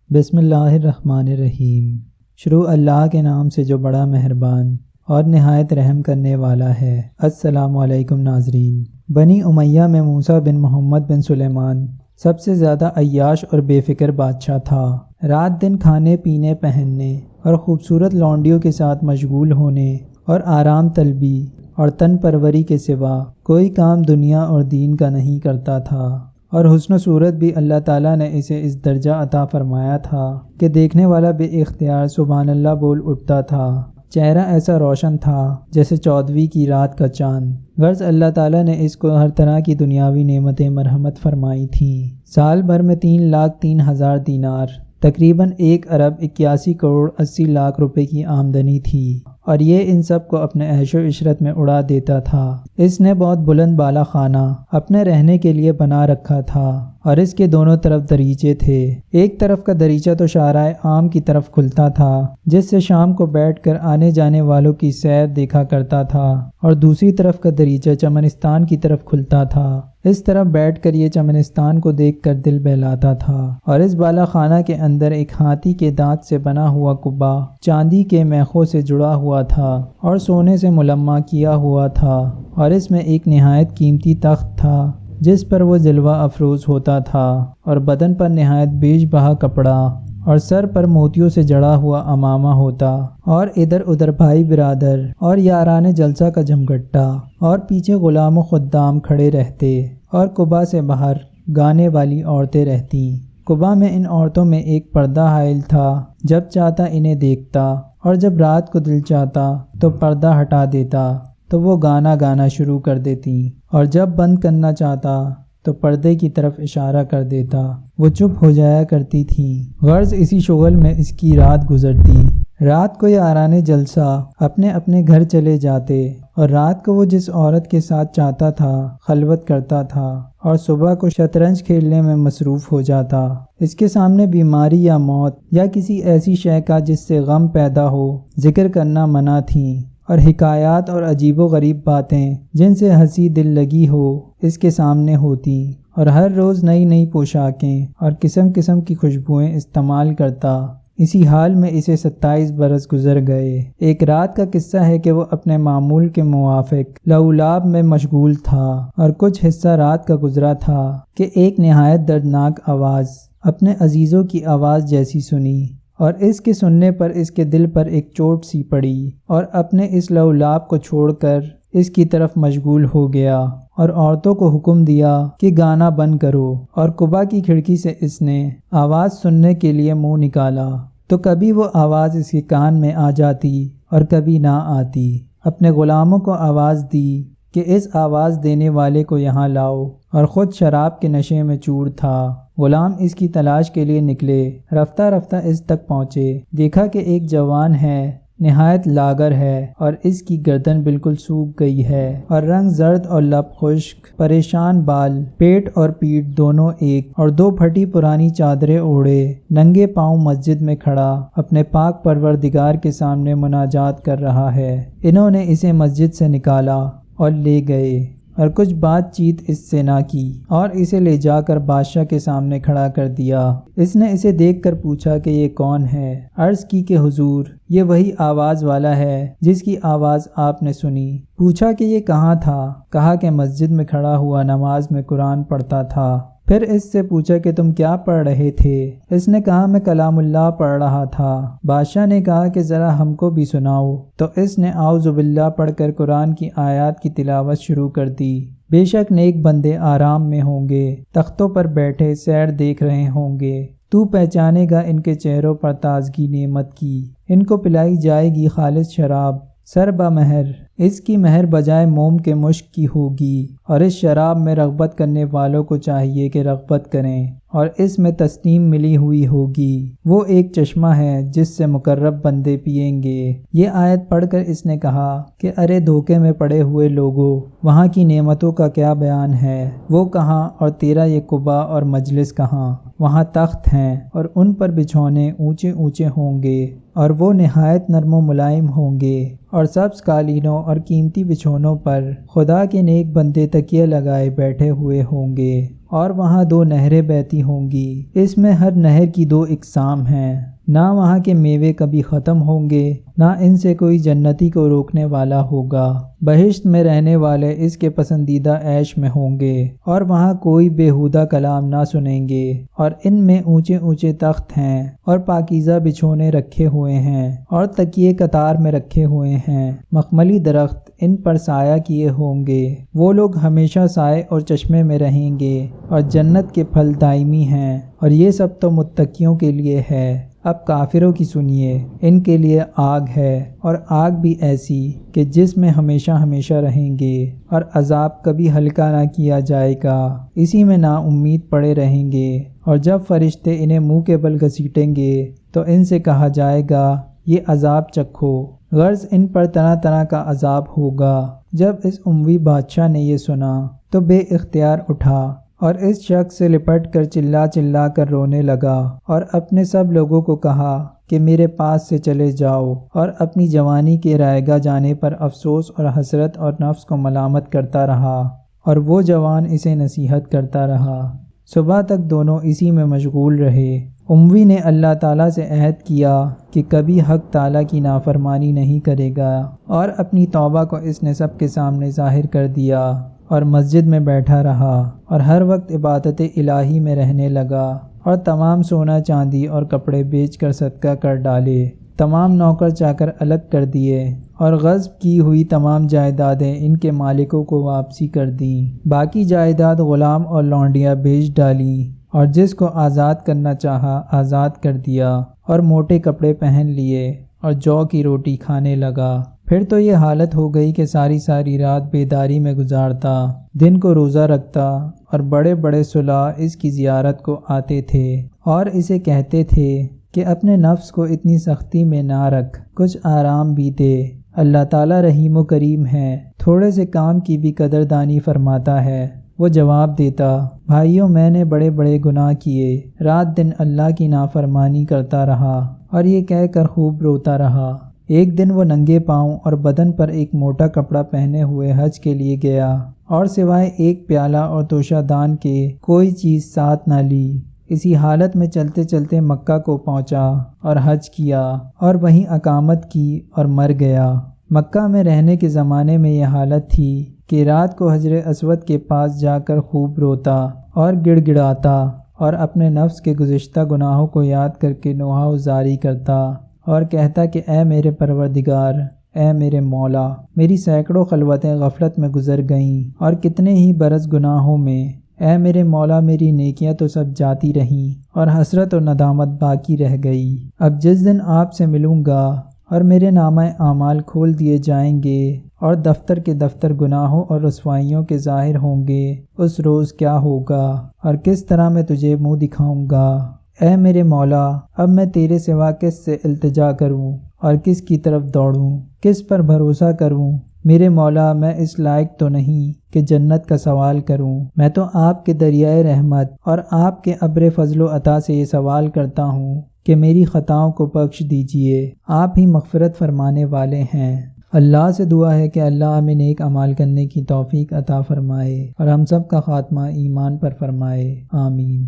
بسم اللہ الرحمن الرحیم۔ شروع اللہ کے نام سے جو بڑا مہربان اور نہایت رحم کرنے والا ہے۔ السلام علیکم ناظرین۔ بنی امیہ میں موسیٰ بن محمد بن سلیمان سب سے زیادہ عیاش اور بے فکر بادشاہ تھا۔ رات دن کھانے پینے پہننے اور خوبصورت لونڈیوں کے ساتھ مشغول ہونے اور آرام طلبی اور تن پروری کے سوا کوئی کام دنیا اور دین کا نہیں کرتا تھا، اور حسن و صورت بھی اللہ تعالیٰ نے اسے اس درجہ عطا فرمایا تھا کہ دیکھنے والا بے اختیار سبحان اللہ بول اٹھتا تھا۔ چہرہ ایسا روشن تھا جیسے 14ویں کی رات کا چاند۔ غرض اللہ تعالیٰ نے اس کو ہر طرح کی دنیاوی نعمتیں مرحمت فرمائی تھیں۔ سال بھر میں 3,03,000 دینار، تقریباً 1,81,80,00,000 روپے کی آمدنی تھی، اور یہ ان سب کو اپنے عیش و عشرت میں اڑا دیتا تھا۔ اس نے بہت بلند بالا خانہ اپنے رہنے کے لیے بنا رکھا تھا، اور اس کے دونوں طرف دریچے تھے۔ ایک طرف کا دریچہ تو شارع عام کی طرف کھلتا تھا، جس سے شام کو بیٹھ کر آنے جانے والوں کی سیر دیکھا کرتا تھا، اور دوسری طرف کا دریچہ چمنستان کی طرف کھلتا تھا۔ اس طرح بیٹھ کر یہ چمنستان کو دیکھ کر دل بہلاتا تھا۔ اور اس بالا خانہ کے اندر ایک ہاتھی کے دانت سے بنا ہوا کبا چاندی کے میخوں سے جڑا ہوا تھا اور سونے سے ملمع کیا ہوا تھا، اور اس میں ایک نہایت قیمتی تخت تھا جس پر وہ جلوہ افروز ہوتا تھا، اور بدن پر نہایت بیش بہا کپڑا اور سر پر موتیوں سے جڑا ہوا امامہ ہوتا، اور ادھر ادھر بھائی برادر اور یاران جلسہ کا جمگٹا، اور پیچھے غلام و خدام کھڑے رہتے، اور کبا سے باہر گانے والی عورتیں رہتی۔ کبا میں ان عورتوں میں ایک پردہ حائل تھا، جب چاہتا انہیں دیکھتا، اور جب رات کو دل چاہتا تو پردہ ہٹا دیتا تو وہ گانا شروع کر دیتی، اور جب بند کرنا چاہتا تو پردے کی طرف اشارہ کر دیتا، وہ چپ ہو جایا کرتی تھی۔ غرض اسی شغل میں اس کی رات گزرتی۔ رات کو یاران جلسہ اپنے اپنے گھر چلے جاتے، اور رات کو وہ جس عورت کے ساتھ چاہتا تھا خلوت کرتا تھا، اور صبح کو شطرنج کھیلنے میں مصروف ہو جاتا۔ اس کے سامنے بیماری یا موت یا کسی ایسی شے کا جس سے غم پیدا ہو ذکر کرنا منع تھیں، اور حکایات اور عجیب و غریب باتیں جن سے ہنسی دل لگی ہو اس کے سامنے ہوتی، اور ہر روز نئی نئی پوشاکیں اور قسم قسم کی خوشبوئیں استعمال کرتا۔ اسی حال میں اسے 27 برس گزر گئے۔ ایک رات کا قصہ ہے کہ وہ اپنے معمول کے موافق لولاب میں مشغول تھا، اور کچھ حصہ رات کا گزرا تھا کہ ایک نہایت دردناک آواز اپنے عزیزوں کی آواز جیسی سنی، اور اس کے سننے پر اس کے دل پر ایک چوٹ سی پڑی، اور اپنے اس لولاب کو چھوڑ کر اس کی طرف مشغول ہو گیا، اور عورتوں کو حکم دیا کہ گانا بند کرو، اور کبا کی کھڑکی سے اس نے آواز سننے کے لیے منہ نکالا تو کبھی وہ آواز اس کے کان میں آ جاتی اور کبھی نہ آتی۔ اپنے غلاموں کو آواز دی کہ اس آواز دینے والے کو یہاں لاؤ، اور خود شراب کے نشے میں چور تھا۔ غلام اس کی تلاش کے لیے نکلے، رفتہ رفتہ اس تک پہنچے، دیکھا کہ ایک جوان ہے، نہایت لاغر ہے، اور اس کی گردن بالکل سوکھ گئی ہے، اور رنگ زرد اور لب خشک، پریشان بال، پیٹ اور پیٹھ دونوں ایک، اور 2 پھٹی پرانی چادریں اوڑھے ننگے پاؤں مسجد میں کھڑا اپنے پاک پروردگار کے سامنے مناجات کر رہا ہے۔ انہوں نے اسے مسجد سے نکالا اور لے گئے، اور کچھ بات چیت اس سے نہ کی، اور اسے لے جا کر بادشاہ کے سامنے کھڑا کر دیا۔ اس نے اسے دیکھ کر پوچھا کہ یہ کون ہے؟ عرض کی کہ حضور، یہ وہی آواز والا ہے جس کی آواز آپ نے سنی۔ پوچھا کہ یہ کہاں تھا؟ کہا کہ مسجد میں کھڑا ہوا نماز میں قرآن پڑھتا تھا۔ پھر اس سے پوچھا کہ تم کیا پڑھ رہے تھے؟ اس نے کہا میں کلام اللہ پڑھ رہا تھا۔ بادشاہ نے کہا کہ ذرا ہم کو بھی سناؤ، تو اس نے اعوذ باللہ پڑھ کر قرآن کی آیات کی تلاوت شروع کر دی۔ بے شک نیک بندے آرام میں ہوں گے، تختوں پر بیٹھے سیر دیکھ رہے ہوں گے، تو پہچانے گا ان کے چہروں پر تازگی نعمت کی، ان کو پلائی جائے گی خالص شراب، سر بمہر، اس کی مہر بجائے موم کے مشک کی ہوگی، اور اس شراب میں رغبت کرنے والوں کو چاہیے کہ رغبت کریں، اور اس میں تسنیم ملی ہوئی ہوگی۔ وہ ایک چشمہ ہے جس سے مقرب بندے پئیں گے۔ یہ آیت پڑھ کر اس نے کہا کہ ارے دھوکے میں پڑے ہوئے لوگوں، وہاں کی نعمتوں کا کیا بیان ہے؟ وہ کہاں، اور تیرا یہ کبا اور مجلس کہاں؟ وہاں تخت ہیں، اور ان پر بچھونے اونچے اونچے ہوں گے، اور وہ نہایت نرم و ملائم ہوں گے، اور سبز قالینوں اور قیمتی بچھونوں پر خدا کے نیک بندے تکیے لگائے بیٹھے ہوئے ہوں گے، اور وہاں 2 نہریں بہتی ہوں گی، اس میں ہر نہر کی 2 اقسام ہیں، نہ وہاں کے میوے کبھی ختم ہوں گے، نہ ان سے کوئی جنتی کو روکنے والا ہوگا۔ بہشت میں رہنے والے اس کے پسندیدہ عیش میں ہوں گے، اور وہاں کوئی بیہودہ کلام نہ سنیں گے، اور ان میں اونچے اونچے تخت ہیں، اور پاکیزہ بچھونے رکھے ہوئے ہیں، اور تکیے قطار میں رکھے ہوئے ہیں، مخملی درخت ان پر سایہ کیے ہوں گے، وہ لوگ ہمیشہ سائے اور چشمے میں رہیں گے، اور جنت کے پھل دائمی ہیں، اور یہ سب تو متقیوں کے لیے ہے۔ اب کافروں کی سنیے، ان کے لیے آگ ہے، اور آگ بھی ایسی کہ جس میں ہمیشہ ہمیشہ رہیں گے، اور عذاب کبھی ہلکا نہ کیا جائے گا، اسی میں نا امید پڑے رہیں گے۔ اور جب فرشتے انہیں منہ کے بل گھسیٹیں گے تو ان سے کہا جائے گا یہ عذاب چکھو، غرض ان پر طرح طرح کا عذاب ہوگا۔ جب اس اموی بادشاہ نے یہ سنا تو بے اختیار اٹھا اور اس شخص سے لپٹ کر چلا چلا کر رونے لگا، اور اپنے سب لوگوں کو کہا کہ میرے پاس سے چلے جاؤ، اور اپنی جوانی کے رائگاں جانے پر افسوس اور حسرت اور نفس کو ملامت کرتا رہا، اور وہ جوان اسے نصیحت کرتا رہا۔ صبح تک دونوں اسی میں مشغول رہے۔ اموی نے اللہ تعالیٰ سے عہد کیا کہ کبھی حق تعالیٰ کی نافرمانی نہیں کرے گا، اور اپنی توبہ کو اس نے سب کے سامنے ظاہر کر دیا، اور مسجد میں بیٹھا رہا، اور ہر وقت عبادت الہی میں رہنے لگا، اور تمام سونا چاندی اور کپڑے بیچ کر صدقہ کر ڈالے، تمام نوکر چاکر الگ کر دیے، اور غصب کی ہوئی تمام جائیدادیں ان کے مالکوں کو واپسی کر دیں، باقی جائیداد غلام اور لونڈیاں بیچ ڈالیں، اور جس کو آزاد کرنا چاہا آزاد کر دیا، اور موٹے کپڑے پہن لیے، اور جو کی روٹی کھانے لگا۔ پھر تو یہ حالت ہو گئی کہ ساری ساری رات بیداری میں گزارتا، دن کو روزہ رکھتا، اور بڑے بڑے صلاح اس کی زیارت کو آتے تھے، اور اسے کہتے تھے کہ اپنے نفس کو اتنی سختی میں نہ رکھ، کچھ آرام بھی دے، اللہ تعالیٰ رحیم و کریم ہے، تھوڑے سے کام کی بھی قدردانی فرماتا ہے۔ وہ جواب دیتا، بھائیوں میں نے بڑے بڑے گناہ کیے، رات دن اللہ کی نافرمانی کرتا رہا، اور یہ کہہ کر خوب روتا رہا۔ ایک دن وہ ننگے پاؤں اور بدن پر ایک موٹا کپڑا پہنے ہوئے حج کے لیے گیا، اور سوائے ایک پیالہ اور توشہ دان کے کوئی چیز ساتھ نہ لی۔ اسی حالت میں چلتے چلتے مکہ کو پہنچا اور حج کیا، اور وہیں اقامت کی اور مر گیا۔ مکہ میں رہنے کے زمانے میں یہ حالت تھی کہ رات کو حجر اسود کے پاس جا کر خوب روتا اور گڑ گڑاتا، اور اپنے نفس کے گزشتہ گناہوں کو یاد کر کے نوحہ وزاری کرتا، اور کہتا کہ اے میرے پروردگار، اے میرے مولا، میری سینکڑوں خلوتیں غفلت میں گزر گئیں، اور کتنے ہی برس گناہوں میں، اے میرے مولا میری نیکیاں تو سب جاتی رہیں، اور حسرت و ندامت باقی رہ گئی۔ اب جس دن آپ سے ملوں گا اور میرے نامہ اعمال کھول دیے جائیں گے، اور دفتر کے دفتر گناہوں اور رسوائیوں کے ظاہر ہوں گے، اس روز کیا ہوگا اور کس طرح میں تجھے منہ دکھاؤں گا۔ اے میرے مولا، اب میں تیرے سوا کس سے التجا کروں اور کس کی طرف دوڑوں، کس پر بھروسہ کروں؟ میرے مولا، میں اس لائق تو نہیں کہ جنت کا سوال کروں، میں تو آپ کے دریائے رحمت اور آپ کے ابر فضل و عطا سے یہ سوال کرتا ہوں کہ میری خطاؤں کو بخش دیجئے، آپ ہی مغفرت فرمانے والے ہیں۔ اللہ سے دعا ہے کہ اللہ ہمیں نیک اعمال کرنے کی توفیق عطا فرمائے، اور ہم سب کا خاتمہ ایمان پر فرمائے، آمین۔